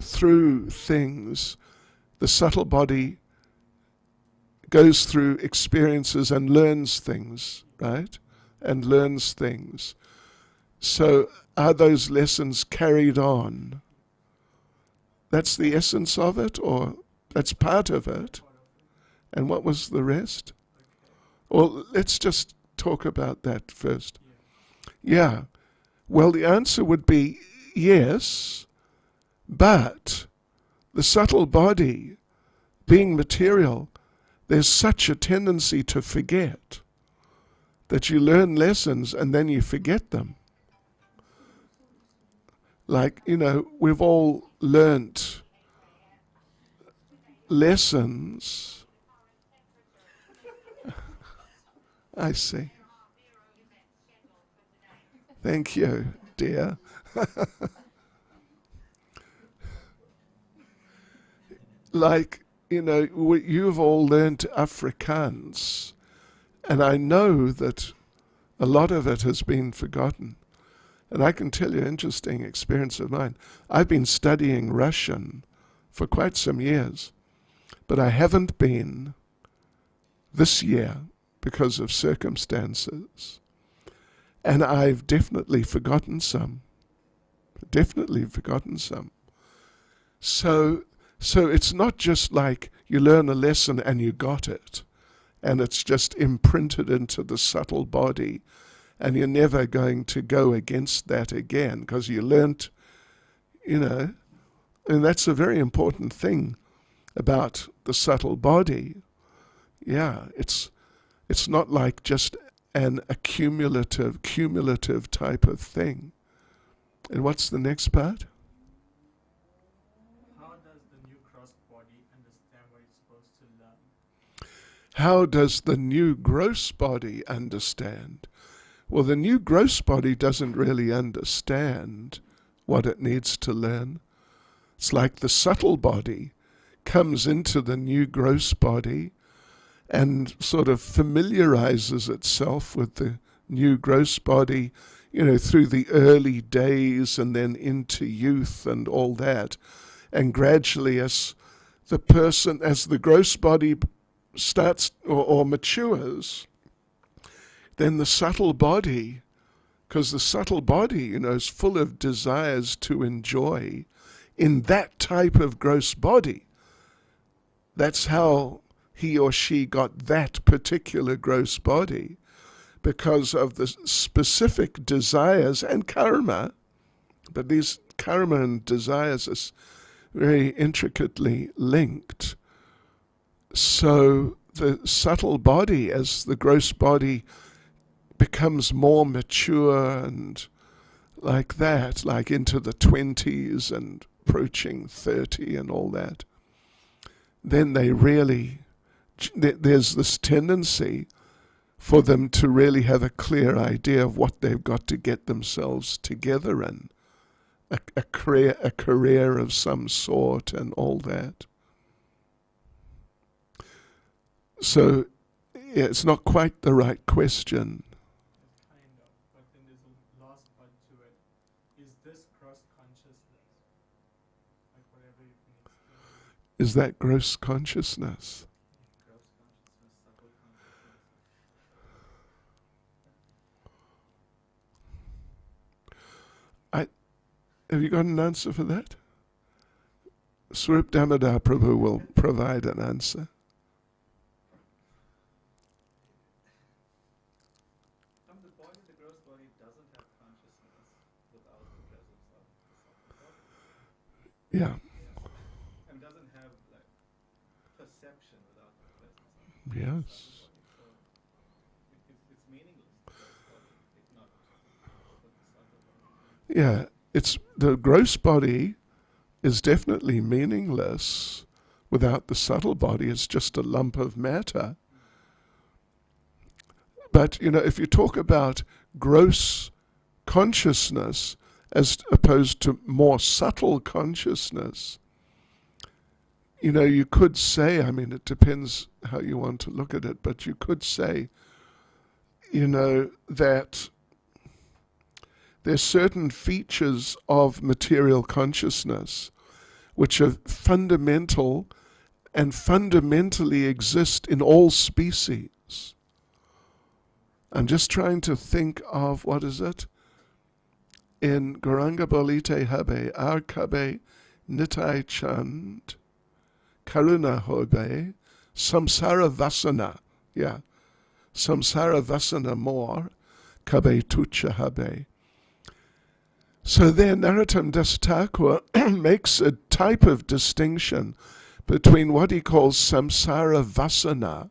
through things, the subtle body goes through experiences and learns things, right? And learns things. So are those lessons carried on? That's the essence of it, or that's part of it? And what was the rest? Well, let's just talk about that first. Yeah. Well, the answer would be yes, but the subtle body, being material, there's such a tendency to forget that you learn lessons and then you forget them. Like, we've all learnt lessons. I see. Thank you, dear. Like, you've all learnt Afrikaans, and I know that a lot of it has been forgotten. And I can tell you an interesting experience of mine. I've been studying Russian for quite some years, but I haven't been this year because of circumstances. And I've definitely forgotten some. So it's not just like you learn a lesson and you got it, and it's just imprinted into the subtle body, and you're never going to go against that again because you learnt, and that's a very important thing about the subtle body. Yeah, it's not like just an cumulative type of thing. And what's the next part? How does the new gross body understand what it's supposed to learn? How does the new gross body understand? Well, the new gross body doesn't really understand what it needs to learn. It's like the subtle body comes into the new gross body and sort of familiarizes itself with the new gross body, through the early days and then into youth and all that. And gradually as the gross body starts or matures, then the subtle body, because the subtle body, is full of desires to enjoy in that type of gross body. That's how he or she got that particular gross body, because of the specific desires and karma. But these karma and desires are very intricately linked. So the subtle body, as the gross body becomes more mature and like that, like into the 20s and approaching 30 and all that, then they really, there's this tendency for them to really have a clear idea of what they've got to get themselves together in, a career of some sort and all that. So yeah, it's not quite the right question. Kind of, but then there's a last part to it. Is this gross consciousness? Like whatever you've been explaining. Is that gross consciousness? Gross consciousness, subtle consciousness. Have you got an answer for that? Swarup Damodar Prabhu will provide an answer. The body, the gross body, doesn't have consciousness without the presence of the subtle body. Yeah. And doesn't have like perception without the presence of the Yes. subtle body. So it's meaningless, the gross body, if not with the subtle body. Yeah. It's the gross body is definitely meaningless without the subtle body. It's just a lump of matter. But, if you talk about gross consciousness as opposed to more subtle consciousness, you could say, it depends how you want to look at it, but you could say, that there's certain features of material consciousness which are fundamental and fundamentally exist in all species. I'm just trying to think of, what is it? In Gauranga Bolite Habe, Ar Kabe Nitai Chand, Karuna Hobe, Samsara Vasana, Samsara Vasana more, Kabe Tucha Habe. So there Narottam Das Thakur makes a type of distinction between what he calls samsara vasana,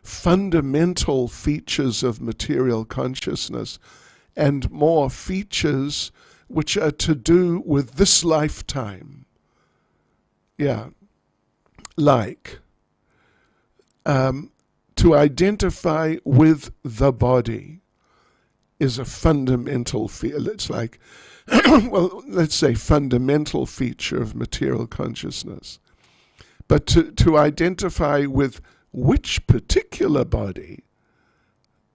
fundamental features of material consciousness, and more features which are to do with this lifetime. Like to identify with the body is a fundamental it's like, well, let's say fundamental feature of material consciousness. But to identify with which particular body,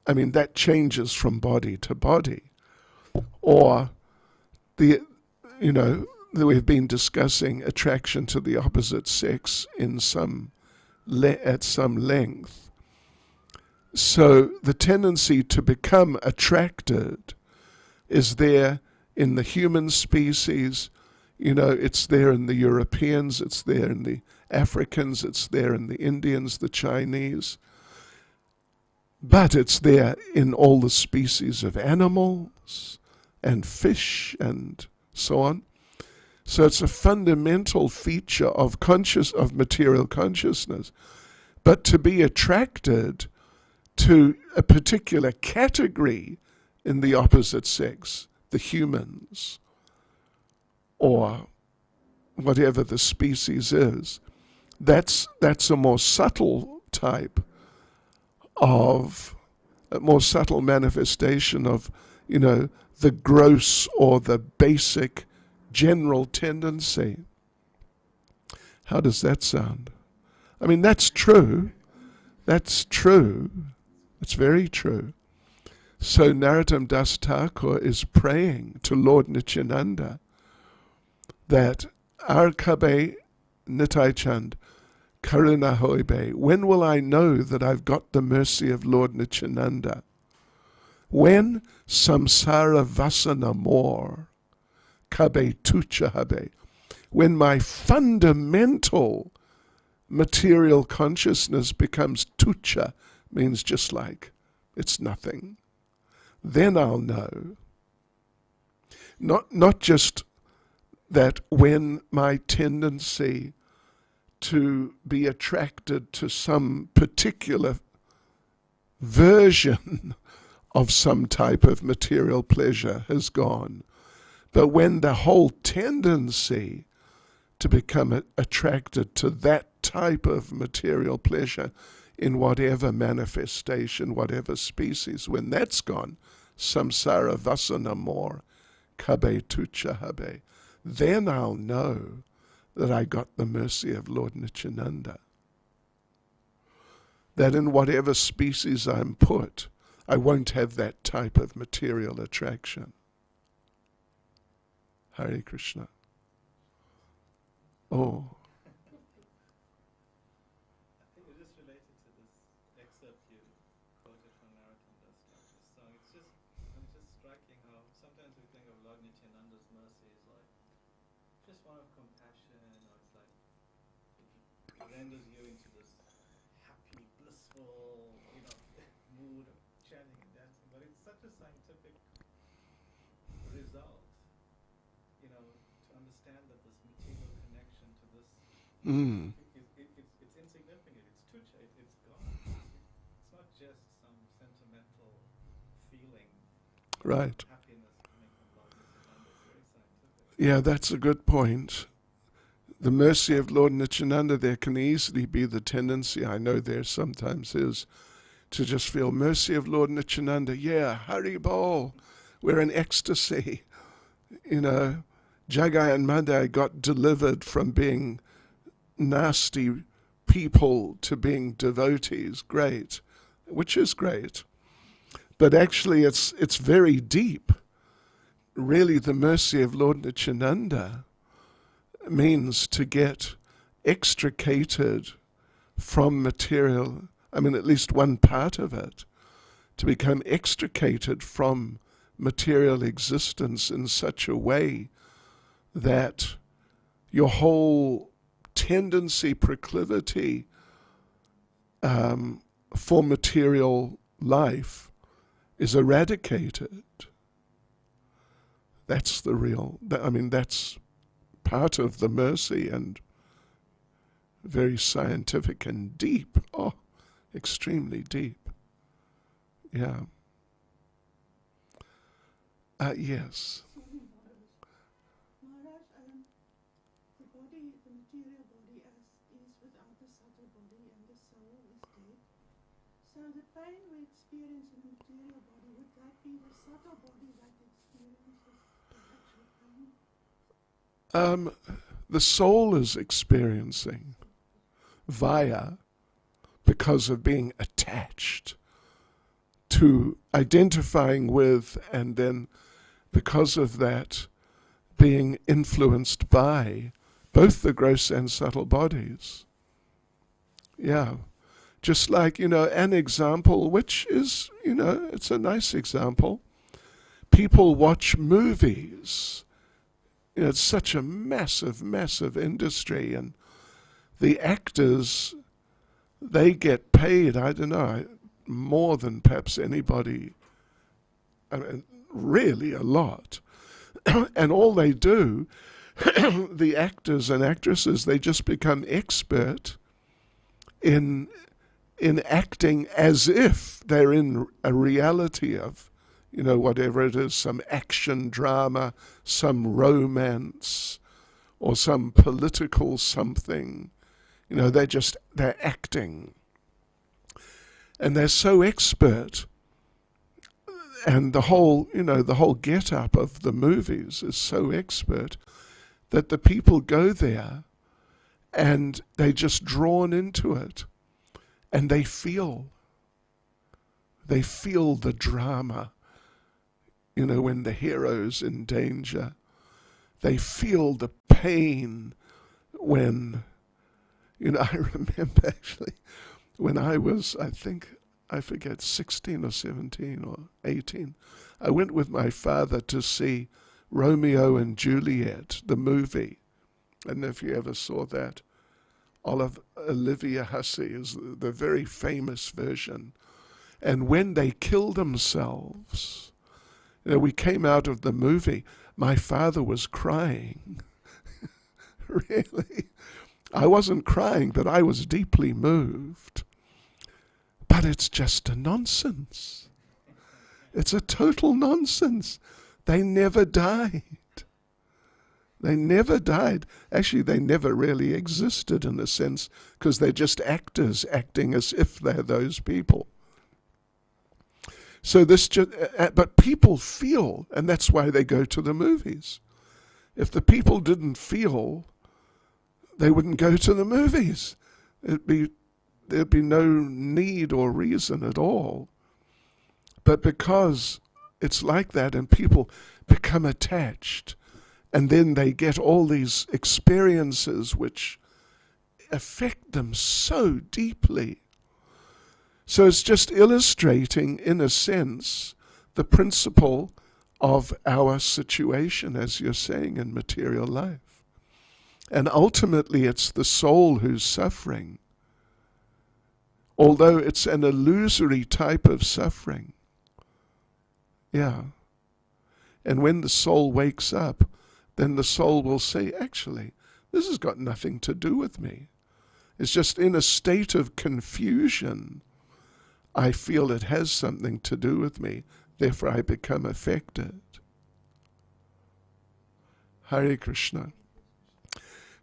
that changes from body to body. Or we've been discussing attraction to the opposite sex at some length. So the tendency to become attracted is there in the human species, it's there in the Europeans, it's there in the Africans, it's there in the Indians, the Chinese, but it's there in all the species of animals and fish and so on. So it's a fundamental feature of material consciousness. But to be attracted to a particular category in the opposite sex, the humans, or whatever the species is, that's a more subtle type of, a more subtle manifestation of, the gross or the basic general tendency. How does that sound? That's true. That's true. It's very true. So Narottam Das Thakur is praying to Lord Nityananda that Ar Kabe Nitai Chand Karuna Hoibe, when will I know that I've got the mercy of Lord Nityananda? When samsara vasana more, Kabe Tucha Habe, when my fundamental material consciousness becomes tucha, means just like, it's nothing, then I'll know. Not just that when my tendency to be attracted to some particular version of some type of material pleasure has gone. But when the whole tendency to become attracted to that type of material pleasure in whatever manifestation, whatever species, when that's gone, samsara vasana more, kabe tucha habe, then I'll know that I got the mercy of Lord Nityananda. That in whatever species I'm put, I won't have that type of material attraction. Hare Krishna. Oh. I think it is related to this excerpt you quoted from Narottam Das Thakur's song. It's just striking how sometimes we think of Lord Nityananda's mercy as like just one of compassion, or it's like it renders you into this happy, blissful, mood of chanting and dancing. But it's such a scientific result, to understand that this material connection to this it's insignificant. It's tucha. It's gone. It's not just some sentimental feeling, Right. happiness coming from Lord Nityananda. It's very scientific. Yeah, that's a good point. The mercy of Lord Nityananda, there can easily be the tendency, I know there sometimes is, to just feel mercy of Lord Nityananda. Yeah, Hari Bol, we're in ecstasy. Jagai and Madai got delivered from being nasty people to being devotees. Great, which is great. But actually it's very deep. Really, the mercy of Lord Nityananda means to get extricated from material, at least one part of it, to become extricated from material existence in such a way that your whole tendency, proclivity for material life is eradicated. That's the real, that's part of the mercy, and very scientific and deep. Oh, extremely deep. Yeah. Yes. Maharaj, the body, the material body as is without the subtle body, and the soul is dead. So the pain we experience in the material body, would that be the subtle body that experiences the actual pain? The soul is experiencing via, because of being attached to, identifying with, and then because of that being influenced by both the gross and subtle bodies. Yeah. Just like, an example, which is, it's a nice example. People watch movies. It's such a massive, massive industry, and the actors, they get paid, I don't know, more than perhaps anybody, really a lot. And all they do, the actors and actresses, they just become expert in acting as if they're in a reality of, whatever it is, some action drama, some romance, or some political something. They're acting. And they're so expert, and the whole get-up of the movies is so expert that the people go there and they're just drawn into it, and they feel the drama, when the hero's in danger. They feel the pain when, I remember actually when I was, I forget, 16 or 17 or 18, I went with my father to see Romeo and Juliet, the movie. I don't know if you ever saw that. Olivia Hussey is the very famous version. And when they kill themselves, we came out of the movie, my father was crying. Really. I wasn't crying, but I was deeply moved. But it's just a nonsense. It's a total nonsense. They never died. They never died. Actually, they never really existed in a sense, because they're just actors acting as if they're those people. So but people feel, and that's why they go to the movies. If the people didn't feel, they wouldn't go to the movies. There'd be no need or reason at all. But because it's like that, and people become attached, and then they get all these experiences which affect them so deeply. So it's just illustrating, in a sense, the principle of our situation, as you're saying, in material life. And ultimately it's the soul who's suffering, although it's an illusory type of suffering. Yeah. And when the soul wakes up, then the soul will say, actually, this has got nothing to do with me. It's just in a state of confusion, I feel it has something to do with me. Therefore, I become affected. Hare Krishna.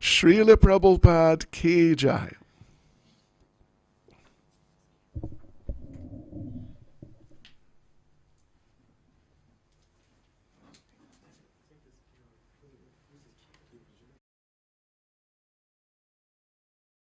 Srila Prabhupada Ki Jai.